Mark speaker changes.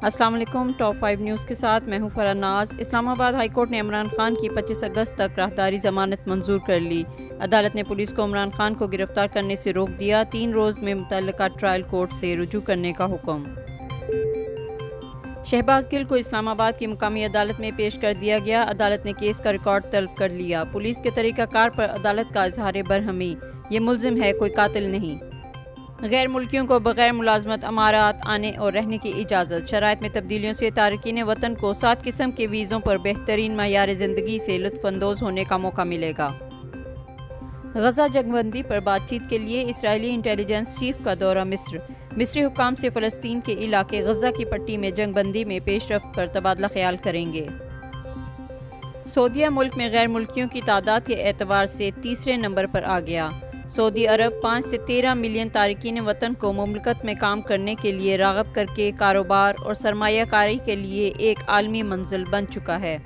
Speaker 1: अस्सलाम वालेकुम। Top 5 news के साथ मैं हूं फरानाज। इस्लामाबाद हाई कोर्ट ने इमरान खान की 25 अगस्त तक राहदारी जमानत मंजूर कर ली। अदालत ने पुलिस को इमरान खान को गिरफ्तार करने से रोक दिया। 3 रोज़ में मुतल्लिका ट्रायल कोर्ट से रुजू करने का हुक्म। शहबाज गिल को इस्लामाबाद की मुकामी अदालत में पेश कर दिया गया। अदालत ने केस का रिकॉर्ड तलब कर लिया। पुलिस के तरीक़ाकार पर अदालत का इजहार बरहमी, ये मुल्जिम है, कोई कातिल नहीं। गैर मुल्कियों को बगैर मुलाजमत अमारात आने और रहने की इजाज़त। शराइत में तब्दीलियों से तारकीन वतन को 7 किस्म के वीज़ों पर बेहतरीन मयार ज़िंदगी से लुत्फ़अंदोज़ होने का मौका मिलेगा। गजा जंगबंदी पर बातचीत के लिए इसराइली इंटेलिजेंस चीफ का दौरा मिस्र। मिस्री हुक्काम से फ़लस्तीन के इलाके गजा की पट्टी में जंगबंदी में पेशरफ्त पर तबादला ख्याल करेंगे। सऊदीया मुल्क में गैर मुल्कियों की तादाद के एतबार से तीसरे नंबर पर आ गया। सऊदी अरब 5 से 13 मिलियन तारकीन वतन को मुमलकत में काम करने के लिए राग़ब करके कारोबार और सरमायाकारी के लिए एक आलमी मंजिल बन चुका है।